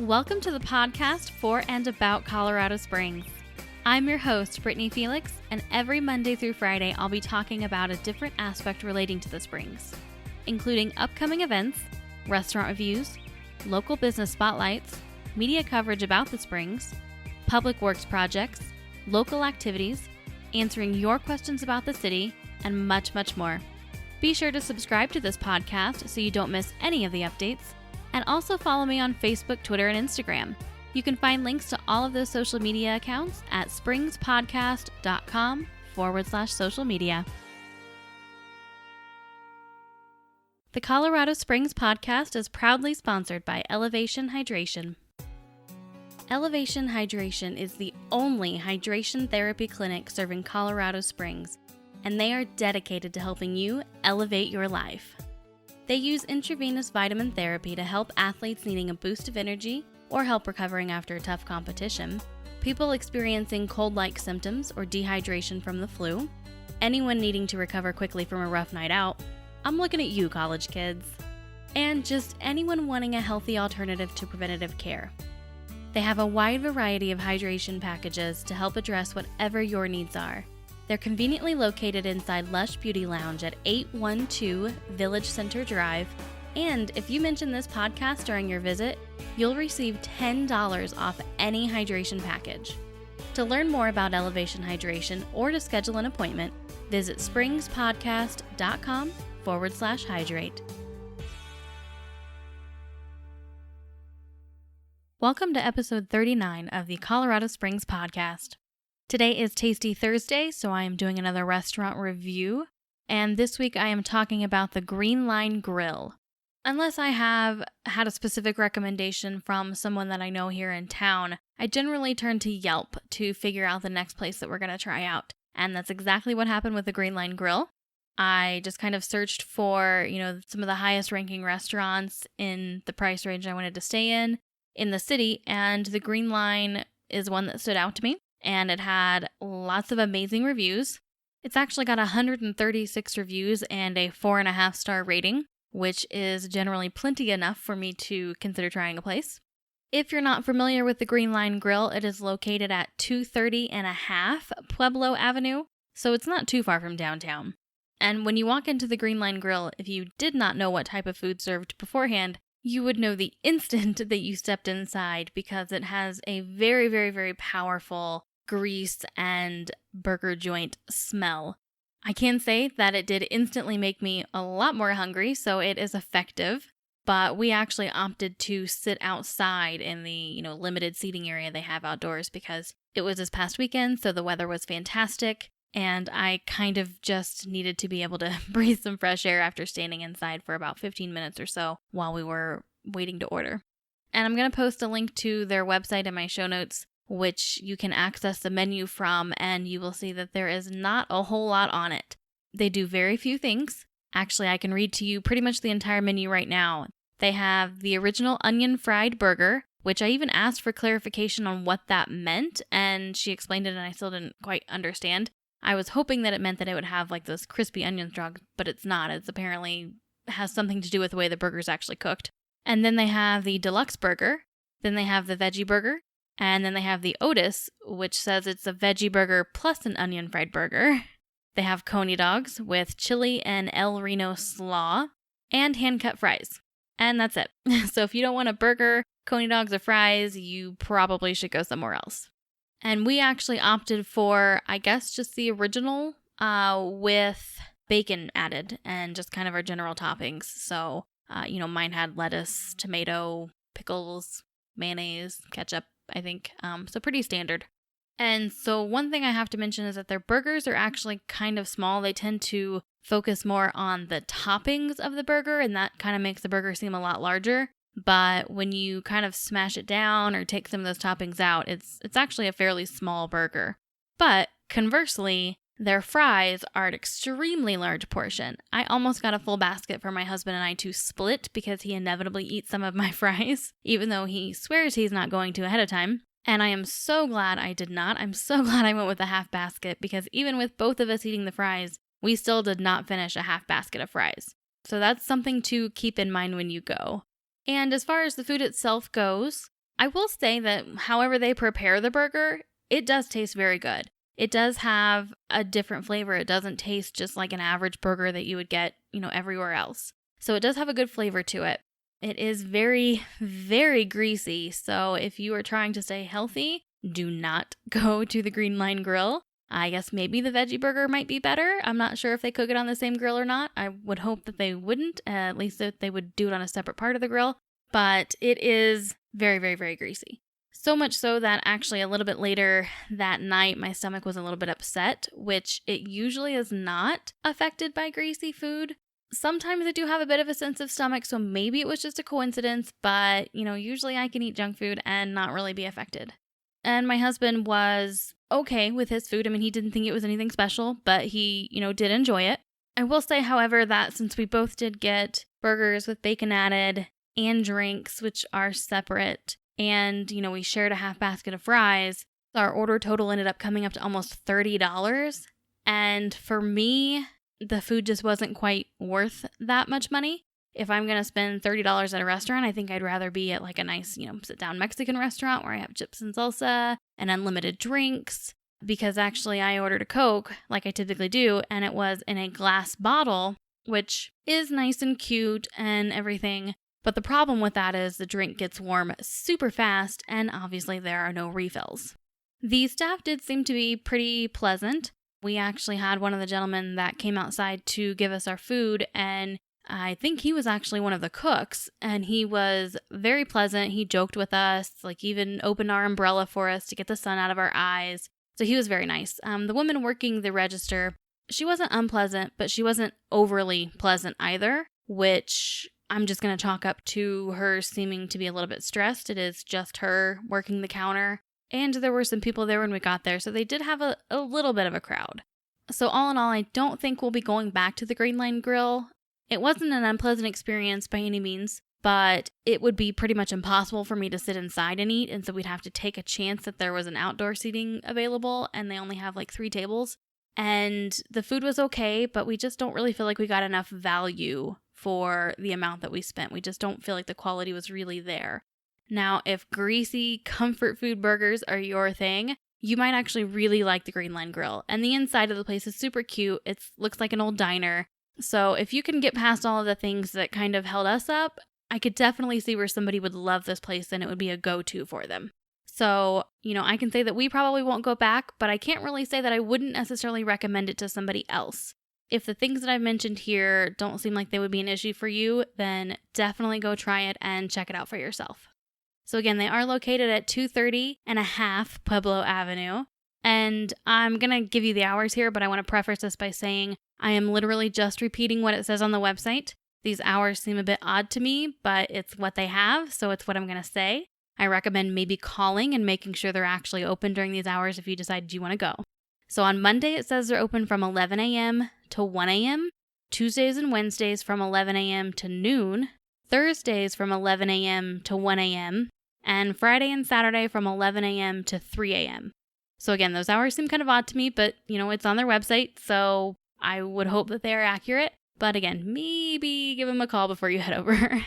Welcome to the podcast for and about Colorado Springs. I'm your host, Brittany Felix, and every Monday through Friday, I'll be talking about a different aspect relating to the Springs, including upcoming events, restaurant reviews, local business spotlights, media coverage about the Springs, public works projects, local activities, answering your questions about the city, and much, much more. Be sure to subscribe to this podcast so you don't miss any of the updates, and also follow me on Facebook, Twitter, and Instagram. You can find links to all of those social media accounts at springspodcast.com/social media. The Colorado Springs podcast is proudly sponsored by Elevation Hydration. Elevation Hydration is the only hydration therapy clinic serving Colorado Springs, and they are dedicated to helping you elevate your life. They use intravenous vitamin therapy to help athletes needing a boost of energy or help recovering after a tough competition, people experiencing cold-like symptoms or dehydration from the flu, anyone needing to recover quickly from a rough night out. I'm looking at you, college kids. And just anyone wanting a healthy alternative to preventative care. They have a wide variety of hydration packages to help address whatever your needs are. They're conveniently located inside Lush Beauty Lounge at 812 Village Center Drive, and if you mention this podcast during your visit, you'll receive $10 off any hydration package. To learn more about Elevation Hydration or to schedule an appointment, visit springspodcast.com/hydrate. Welcome to episode 39 of the Colorado Springs podcast. Today is Tasty Thursday, so I am doing another restaurant review, and this week I am talking about the Green Line Grill. Unless I have had a specific recommendation from someone that I know here in town, I generally turn to Yelp to figure out the next place that we're going to try out, and that's exactly what happened with the Green Line Grill. I just kind of searched for, some of the highest ranking restaurants in the price range I wanted to stay in the city, and the Green Line is one that stood out to me. And it had lots of amazing reviews. It's actually got 136 reviews and a 4.5-star rating, which is generally plenty enough for me to consider trying a place. If you're not familiar with the Green Line Grill, it is located at 230.5 Pueblo Avenue, so it's not too far from downtown. And when you walk into the Green Line Grill, if you did not know what type of food served beforehand, you would know the instant that you stepped inside because it has a very, very, very powerful grease and burger joint smell. I can say that it did instantly make me a lot more hungry, so it is effective, but we actually opted to sit outside in the, limited seating area they have outdoors because it was this past weekend, so the weather was fantastic, and I kind of just needed to be able to breathe some fresh air after standing inside for about 15 minutes or so while we were waiting to order. And I'm going to post a link to their website in my show notes, which you can access the menu from, and you will see that there is not a whole lot on it. They do very few things. Actually, I can read to you pretty much the entire menu right now. They have the original onion fried burger, which I even asked for clarification on what that meant, and she explained it and I still didn't quite understand. I was hoping that it meant that it would have like this crispy onion strong, but it's not. It's apparently has something to do with the way the burger's actually cooked. And then they have the deluxe burger. Then they have the veggie burger. And then they have the Otis, which says it's a veggie burger plus an onion fried burger. They have coney dogs with chili and El Reno slaw and hand-cut fries. And that's it. So if you don't want a burger, coney dogs, or fries, you probably should go somewhere else. And we actually opted for, I guess, just the original with bacon added and just kind of our general toppings. So, mine had lettuce, tomato, pickles, mayonnaise, ketchup, I think. So pretty standard. And so one thing I have to mention is that their burgers are actually kind of small. They tend to focus more on the toppings of the burger, and that kind of makes the burger seem a lot larger. But when you kind of smash it down or take some of those toppings out, it's actually a fairly small burger. But conversely, their fries are an extremely large portion. I almost got a full basket for my husband and I to split because he inevitably eats some of my fries, even though he swears he's not going to ahead of time. And I am so glad I did not. I'm so glad I went with a half basket because even with both of us eating the fries, we still did not finish a half basket of fries. So that's something to keep in mind when you go. And as far as the food itself goes, I will say that however they prepare the burger, it does taste very good. It does have a different flavor. It doesn't taste just like an average burger that you would get, everywhere else. So it does have a good flavor to it. It is very, very greasy. So if you are trying to stay healthy, do not go to the Green Line Grill. I guess maybe the veggie burger might be better. I'm not sure if they cook it on the same grill or not. I would hope that they wouldn't, at least that they would do it on a separate part of the grill. But it is very, very, very greasy. So much so that actually a little bit later that night, my stomach was a little bit upset, which it usually is not affected by greasy food. Sometimes I do have a bit of a sensitive stomach, so maybe it was just a coincidence, but, usually I can eat junk food and not really be affected. And my husband was okay with his food. I mean, he didn't think it was anything special, but he, did enjoy it. I will say, however, that since we both did get burgers with bacon added and drinks, which are separate, and, we shared a half basket of fries, our order total ended up coming up to almost $30. And for me, the food just wasn't quite worth that much money. If I'm going to spend $30 at a restaurant, I think I'd rather be at like a nice, sit-down Mexican restaurant where I have chips and salsa and unlimited drinks. Because actually I ordered a Coke, like I typically do, and it was in a glass bottle, which is nice and cute and everything. But the problem with that is the drink gets warm super fast, and obviously there are no refills. The staff did seem to be pretty pleasant. We actually had one of the gentlemen that came outside to give us our food, and I think he was actually one of the cooks, and he was very pleasant. He joked with us, like even opened our umbrella for us to get the sun out of our eyes. So he was very nice. The woman working the register, she wasn't unpleasant, but she wasn't overly pleasant either, which I'm just going to chalk up to her seeming to be a little bit stressed. It is just her working the counter, and there were some people there when we got there, so they did have a little bit of a crowd. So all in all, I don't think we'll be going back to the Green Line Grill. It wasn't an unpleasant experience by any means, but it would be pretty much impossible for me to sit inside and eat, and so we'd have to take a chance that there was an outdoor seating available, and they only have like 3 tables. And the food was okay, but we just don't really feel like we got enough value for the amount that we spent. We just don't feel like the quality was really there. Now, if greasy comfort food burgers are your thing, you might actually really like the Green Line Grill. And the inside of the place is super cute. It looks like an old diner. So if you can get past all of the things that kind of held us up, I could definitely see where somebody would love this place and it would be a go-to for them. So, I can say that we probably won't go back, but I can't really say that I wouldn't necessarily recommend it to somebody else. If the things that I've mentioned here don't seem like they would be an issue for you, then definitely go try it and check it out for yourself. So again, they are located at 230.5 Pueblo Avenue. And I'm going to give you the hours here, but I want to preface this by saying I am literally just repeating what it says on the website. These hours seem a bit odd to me, but it's what they have, so it's what I'm going to say. I recommend maybe calling and making sure they're actually open during these hours if you decide you want to go. So on Monday, it says they're open from 11 a.m. to 1 a.m., Tuesdays and Wednesdays from 11 a.m. to noon, Thursdays from 11 a.m. to 1 a.m., and Friday and Saturday from 11 a.m. to 3 a.m. So again, those hours seem kind of odd to me, but it's on their website, so I would hope that they are accurate. But again, maybe give them a call before you head over.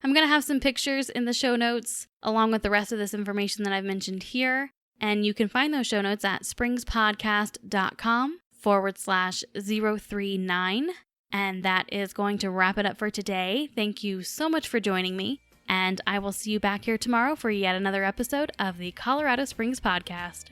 I'm going to have some pictures in the show notes along with the rest of this information that I've mentioned here. And you can find those show notes at springspodcast.com/039. And that is going to wrap it up for today. Thank you so much for joining me. And I will see you back here tomorrow for yet another episode of the Colorado Springs Podcast.